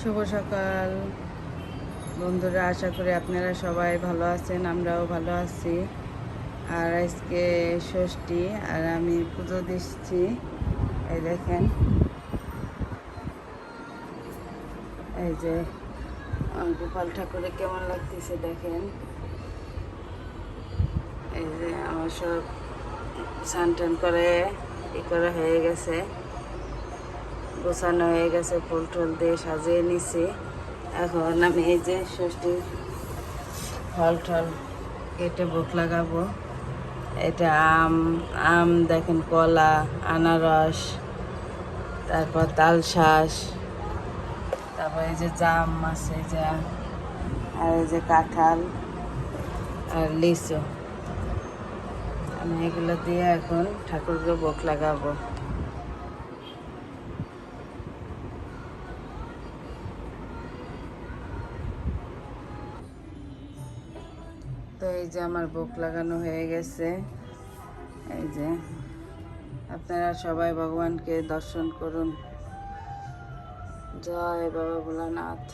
শুভ সকাল বন্ধুরা, আশা করি আপনারা সবাই ভালো আছেন, আমরাও ভালো আছি। আর আজকে ষষ্ঠী, আর আমি পুজো দিচ্ছি। এই দেখেন, এই যে গোপাল ঠাকুরে কেমন লাগতেছে দেখেন। এই যে আমার সব স্নান টান করে করা হয়ে গেছে, গোছানো হয়ে গেছে, ফুল টুল দিয়ে সাজিয়ে নিছি। এখন আমি এই যে ষষ্ঠীর ফল টল কেটে ভোগ লাগাবো। এটা আম দেখেন, কলা, আনারস, তারপর তালশাঁস, তারপর এই যে জাম আছে, এই যে আর এই যে কাঁঠাল আর লিচু। আমি এগুলো দিয়ে এখন ঠাকুরকে ভোগ লাগাবো। তো এই যে আমার ভোগ লাগানো হয়ে গেছে। এই যে আপনারা সবাই ভগবানকে দর্শন করুন। জয় বাবা ভোলানাথ।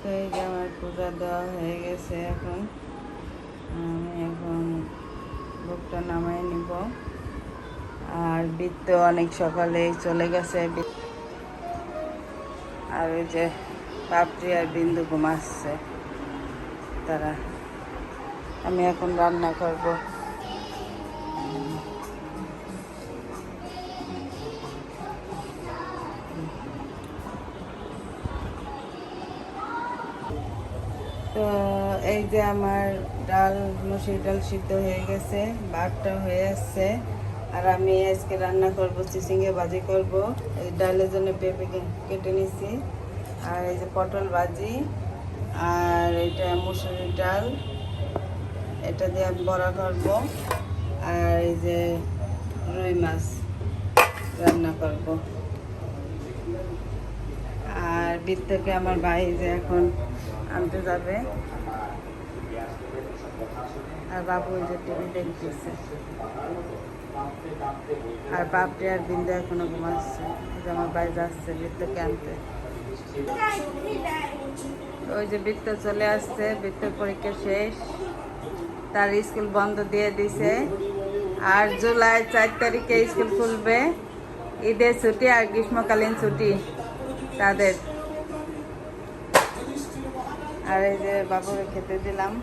তো এই যে আমার পূজা দেওয়া হয়ে গেছে। এখন আমি ভোগটা নামাই নিব। আর বৃত্ত অনেক সকালে চলে গেছে। আর ওই যে পাপড়ি আর বিন্দু ঘুমাচ্ছে তারা। আমি এখন রান্না করব। তো এই যে আমার ডাল, মসুর ডাল সিদ্ধ হয়ে গেছে, ভাতটা হয়ে আসছে। আর আমি আজকে রান্না করব চিচিঙ্গে ভাজি করব। এই ডালের জন্য পেঁপে কেটে নিছি। আর এই যে পটল ভাজি, আর এটা মসুরির ডাল, এটা দিয়ে আমি বড়া করব। আর এই যে রুই মাছ রান্না করব। আর বীর থেকে আমার ভাই যে এখন আনতে যাবে। আর বাবু ওই যে টিভি দেখতেছে। আর বাপরে আর বিন্দু এখনো ঘুমাচ্ছে। যে আমার ভাই যাচ্ছে বৃত্তকে আনতে। ওই যে বৃত্ত চলে আসছে, বৃত্তের পরীক্ষা শেষ, তার স্কুল বন্ধ দিয়ে দিছে। আর জুলাই 4 তারিখে স্কুল খুলবে। ঈদের ছুটি আর গ্রীষ্মকালীন ছুটি তাদের। আর এই যে বাবুরে খেতে দিলাম।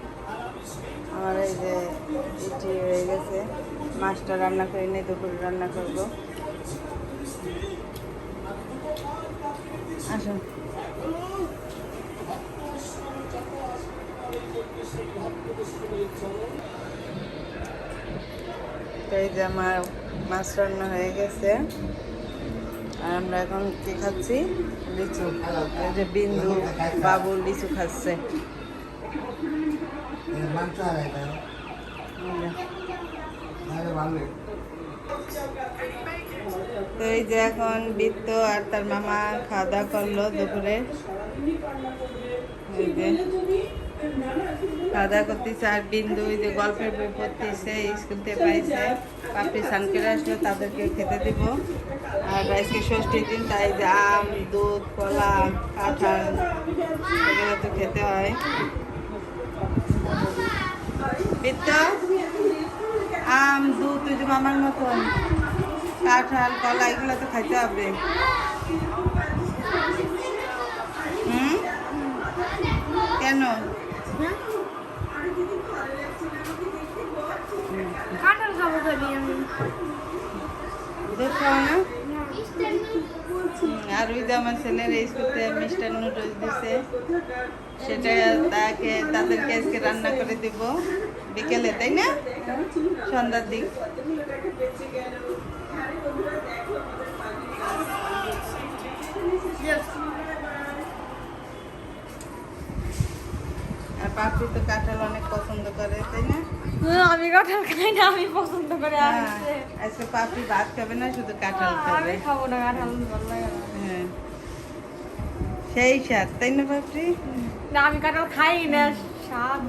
আমার এই যে ইটি হয়ে গেছে, মাছটা রান্না করে নিয়ে দুপুরে রান্না করব। আসুন। তো এই যে আমার মাছ রান্না হয়ে গেছে। আর আমরা এখন কি খাচ্ছি? লিচু। এই যে বিন্দু, বাবু লিচু খাচ্ছে। তো এই যে এখন বৃত্ত আর তার মামা খাওয়া দাওয়া করলো দুপুরে। এই যে খাওয়া দাওয়া করতেছে। আর বিন্দু ওই যে গল্পের বই পড়তেছে, স্কুল থেকে পাইছে। পাপড়ি স্নান করে আসলো, তাদেরকে খেতে দিব। আর আজকে ষষ্ঠীর দিন, তাই যে আম, দুধ, কলা, কাঁঠাল এগুলো তো খেতে হয়। বৃত্ত, আম, দুধ, তুই যে মামার মতন, কাঁঠাল, কলা এগুলো তো খাইতে হবে। কেন? দুধ খাও না? আর ওই যে আমার ছেলের স্কুলে মিষ্টান্ন নুডলস দিছে, সেটা তাদেরকে আজকে রান্না করে দিব বিকেলে, তাই না? সন্ধ্যার দিক। আর পাপড়ি তো কাঁঠাল অনেক পছন্দ করে, তাই না? আমি কাঁঠাল খাই না, আমি পছন্দ করি। আজকে পাপড়ি ভাত খাবে না, শুধু কাঁঠাল খাবে। আমি খাবো না কাঁঠাল, ভালো লাগে না। হ্যাঁ, সেই স্বাদ তাই না পাপড়ি? না আমি কাঁঠাল খাই না, স্বাদ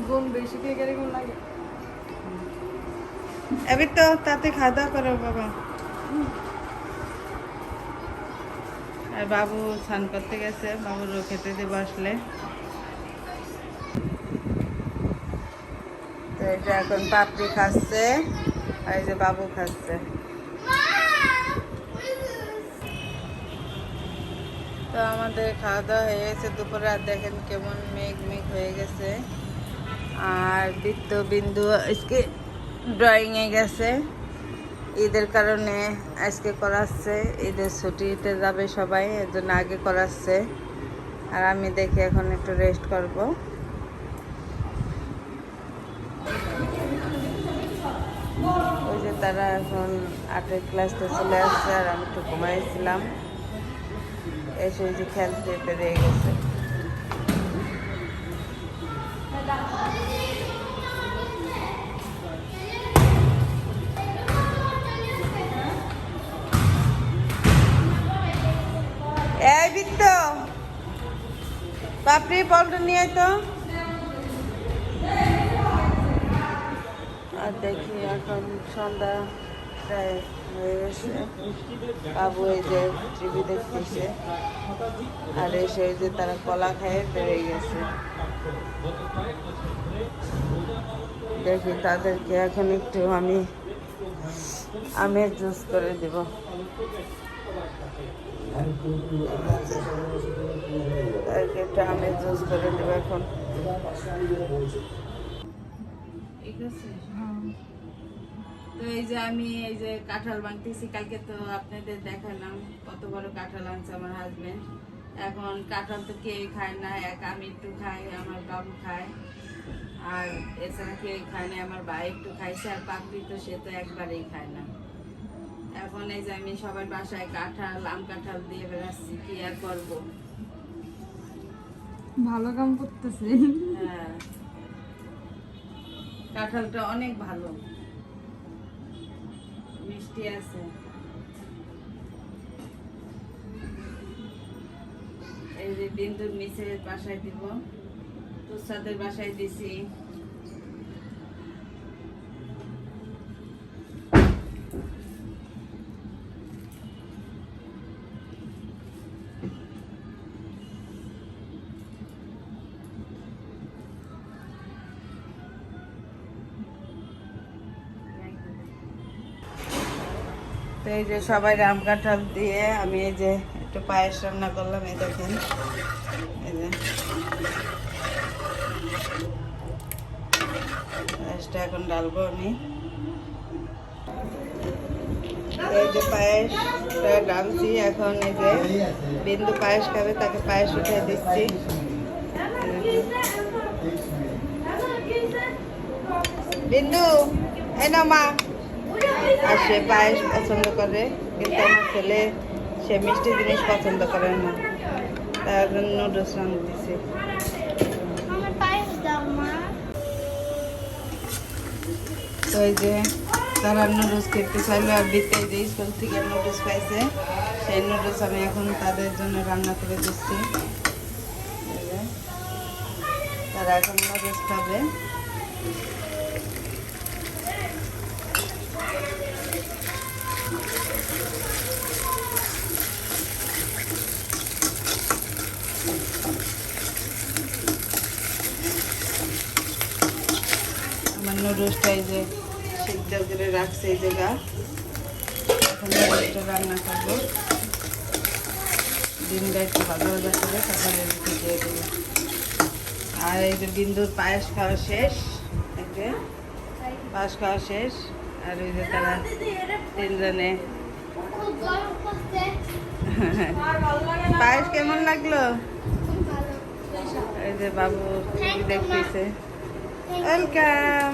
গুণ বেশি খেয়ে গেলে গুণ লাগে। এবার তো তাতে খাওয়া দাওয়া করো বাবা। আর বাবু স্নান করতে গেছে, বাবুরও খেতে দেবো আসলে। তো এটা এখন পাপড়ি খাচ্ছে, আর এই যে বাবু খাচ্ছে। তো আমাদের খাওয়া দাওয়া হয়ে গেছে দুপুরে। আর দেখেন কেমন মেঘ মেঘ হয়ে গেছে। আর বৃত্ত বিন্দু আজকে ড্রয়িংয়ে গেছে, ঈদের কারণে আজকে করাচ্ছে। ঈদের ছুটিতে যাবে সবাই, এর জন্য আগে করাচ্ছে। আর আমি দেখি এখন একটু রেস্ট করব। ওই যে তারা এখন 8 ক্লাসে চলে আসছে, আর আমি একটু ঘুমাইছিলাম। এসে যে খেলতে পেরিয়ে গেছে। এই বৃত্ত, পাপড়ি বলটা নিয়ে তো। আর দেখি এখন সন্ধ্যা প্রায় হয়ে গেছে। বাবু এই যে টিভি দেখতেছে, আর এসে যে তারা কলা খেয়ে বেরিয়ে গেছে। দেখি তাদেরকে এখন একটু আমি আমের জুস করে দেব। তাদেরকে একটু আমের জুস করে দেব এখন। ঠিক আছে। তো এই যে আমি এই যে কাঁঠাল ভাঙতেছি, কালকে তো আপনাদের দেখালাম কত বড় কাঁঠাল আনছে আমার হাজবেন্ড। এখন কাঁঠাল তো কেউই খায় না, আমি একটু খাই, আমার বাবু খায়, আর এছাড়া কেউ খায় না। আমার ভাই একটু খাইছে, আর পাপড়ি তো সে তো একবারেই খায় না। এখন এই যে আমি সবার বাসায় কাঁঠাল, আম কাঁঠাল দিয়ে বেড়াচ্ছি, কি আর করবো। ভালো কাম করতেছে। হ্যাঁ, কাঁঠালটা অনেক ভালো, মিষ্টি আছে। এই যে বিন্দুর মিসের বাসায় দিব, তুষাদের বাসায় দিছি। তো এই যে সবাই আম কাঁঠাল দিয়ে আমি এই যে একটু পায়েস রান্না করলাম। এই দেখেন, এই যে পায়েসটা এখন ডালবো আমি। এই যে পায়েসটা ডালছি, এখন এই যে বিন্দু পায়েস খাবে, তাকে পায়েস উঠে দিচ্ছি। বিন্দু এই না মা। আর সে পায়েস পছন্দ করে, কিন্তু আমার ছেলে সে মিষ্টি জিনিস পছন্দ করে না, তার জন্য নুডলস রান্না তো এই যে তারা নুডলস খেতে চাইলো, আর দিতে যে স্কুল থেকে নুডলস পাইছে, সেই নুডলস আমি এখন তাদের জন্য রান্না করে দিচ্ছি। তারা এখন নুডলস খাবে। আমার নুডলসটা এই যে সিদ্ধ করে রাখছে এই জায়গা, এখন নুডলসটা রান্না করবো। ডিমটা একটু ভাজা ভাজা করে তারপরে দিয়ে দেবো। আর এই যে বিন্দুর পায়েস খাওয়া শেষ, এই যে পায়েস খাওয়া শেষ। আর ওই যে তারা তিনজনে পায়েস কেমন লাগলো? এই যে বাবু দেখতেছে। ওয়েলকাম।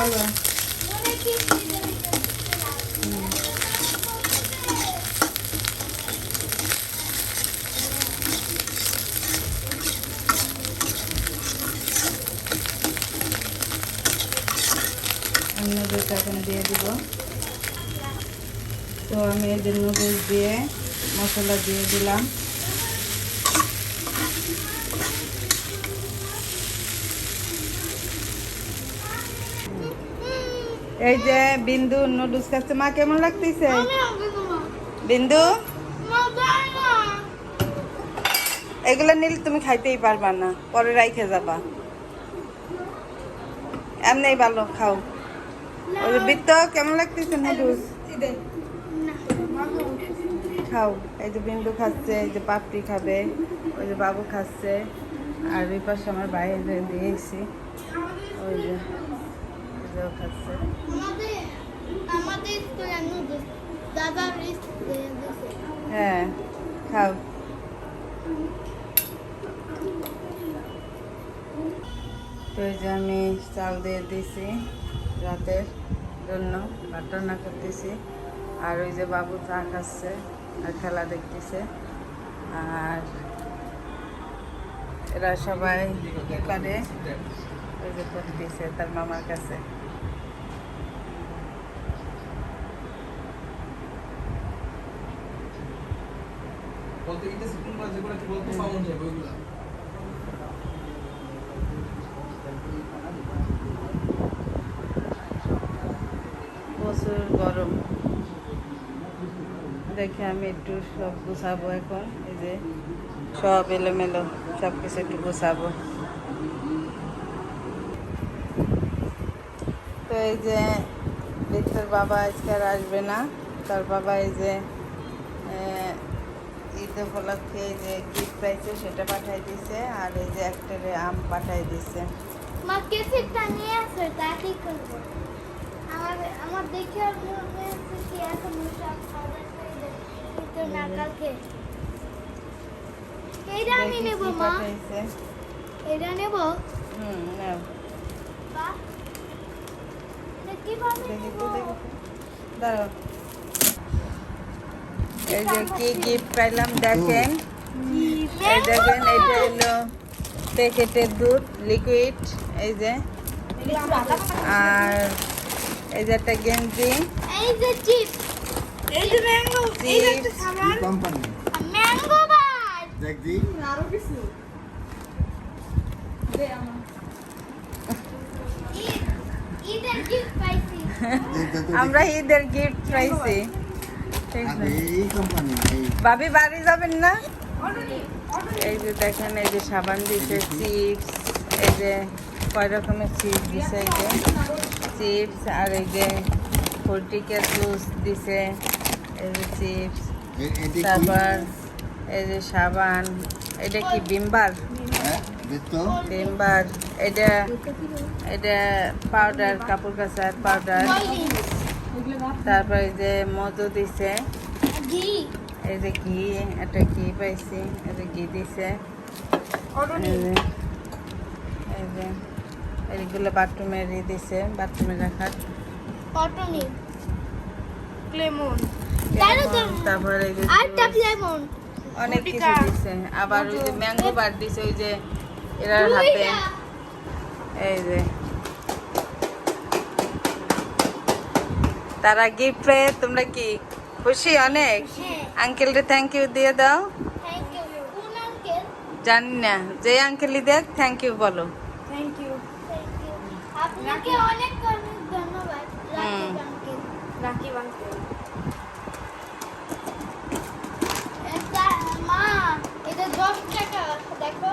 ভালো। নুডলস এখন দিয়ে দিব। তো আমি এই যে নুডলস দিয়ে মশলা দিয়ে দিলাম। এই যে বিন্দু নুডলস খাচ্ছে। মা কেমন লাগতেছে বিন্দু? এগুলো নিলে তুমি খাইতেই পারবা না, পরে রাইখে যাবা। এমনি ভালো খাও। ওই যে বৃত্ত কেমন লাগতেছে নুডলস? খাও। এই যে বিন্দু খাচ্ছে, এই যে পাপড়ি খাবে, ওই যে বাবু খাচ্ছে, আর ওই পাশে আমার বাইরে দিয়েছি, ওই যে এটাও খাচ্ছে। হ্যাঁ খাও। তো এই যে আমি চাল দিয়ে দিছি রাতের জন্য, ভাত রান্না করতেছি। আর ওই যে বাবু চা খাচ্ছে আর খেলা দেখতেছে। আর এরা সবাই করে ওই যে করতেছে তার মামার কাছে। প্রচুর গরম। দেখে আমি একটু সব গুছাবো এখন। এই যে সব এলোমেলো, সব কিছু একটু গুছাবো। তো এই যে বিত্তর বাবা আজকে আর আসবে না। তার বাবা এই যে ঈদ উপলক্ষে এই যে গিফট পাইছে সেটা পাঠাই দিছে, আর এই যে একটা আম পাঠাই দিছে। মা কেসিটা নিয়ে আসো, তা কি করব? আমার দেখে আর মনে হচ্ছে কি এখন সব খাবার করে দেয়, কিন্তু না কালকে এইটা আমি নেব মা। পাঠাইছে। এটা নেব। নাও। বাহ, এটা কিভাবে দেখি নেব? তো, দেখি তো। দাঁড়াও। এই যে কি গিফট পাইলাম দেখেন। এই দেখেন, এটা হলো প্যাকেটের দুধ লিকুইড, এই যে। আর এই যে একটা গেঞ্জি, এই যে চিপস, এই যে ম্যাঙ্গো, এই যে একটা খাবার কোম্পানি ম্যাঙ্গো বার। দেখ দি আরো কিছু দে আমার। ঈদের গিফট পাইছি। আমরা ঈদের গিফট পাইছি। ঠিক না? এই কোম্পানি এই ভাবি বাড়ি যাবেন না? এই যে দেখেন, এই যে সাবান দিছে, চিপস, এই যে কয় রকমের চিপস দিছে, এই যে চিপস, আর এই যে ফোরটিকের জুস দিছে, এই যে চিপস, এটি তারপর এই যে সাবান, এটা কি বিমবার? হ্যাঁ দেখতো বিমবার, এটা এটা পাউডার, কাপড় কাচার পাউডার। তারপর এই যে মধু দিছে, ঘি, এই যে ঘি, একটা ঘি পাইছি, এই যে ঘি দিছে। এই যে এইগুলো বাথরুমের দিছে, বাথরুমে রাখার। কটনি, লেমন, তারও তো তারপর এই যে আর টাপ লেমন, অনেক কিছু দিছে। আবার ওই যে ম্যাঙ্গো বার দিছে, ওই যে এরার হাতে। এই যে তারা গিফট পেয়ে তোমরা কি খুশি? অনেক। হ্যাঁ। আঙ্কেলকে থ্যাংক ইউ দিয়ে দাও। Thank you. কোন আঙ্কেল? জানি না, যে আঙ্কেলই দেখ থ্যাংক ইউ বলো। Thank you. Thank you. আপনাকে অনেক অনেক ধন্যবাদ রাকিব আঙ্কেল। রাকিব আঙ্কেল। এটা মা, এটা 10 টাকা দেখো।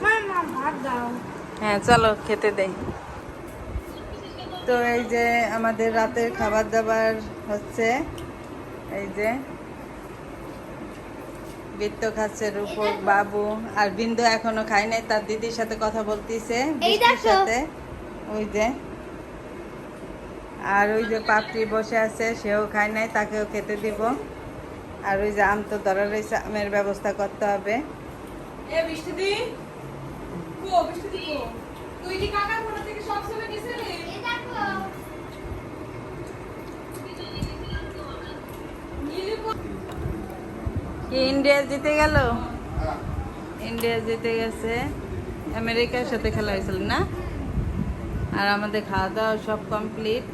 মা মা ভাত দাও। হ্যাঁ চলো খেতে দেই। তো এই যে আমাদের রাতের খাবার দাবার হচ্ছে, এই যে বৃত্ত খাচ্ছে, রূপক, বাবু, আর বিন্দু এখনো খায় নাই, তার দিদির সাথে কথা বলতেছে, এই বৃষ্টির দেখো। সাথে। ওই যে আর ওই যে পাপড়ি বসে আছে, সেও খায় নাই, তাকেও খেতে দিব। আর ওই যে আম তো ধরা রয়েছে, আমের ব্যবস্থা করতে হবে। এ বৃষ্টি দি কো, বৃষ্টি দি কো। তুই কি কাকার ফোন থেকে সব সময় গেছিলি? এই দেখো কি ইন্ডিয়া জিতে গেল? ইন্ডিয়া জিতে গেছে, আমেরিকার সাথে খেলা হয়েছিল না? আর আমাদের খাওয়া দাওয়া সব কমপ্লিট।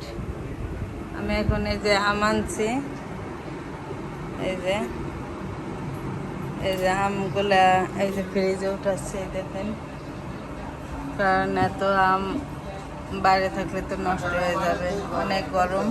আমি এখন এই যে আম আনছি, এই যে আমগুলা এই যে ফ্রিজে উঠাচ্ছে, দেখেন, কারণ এত আম বাইরে থাকলে তো নষ্ট হয়ে যাবে, অনেক গরম।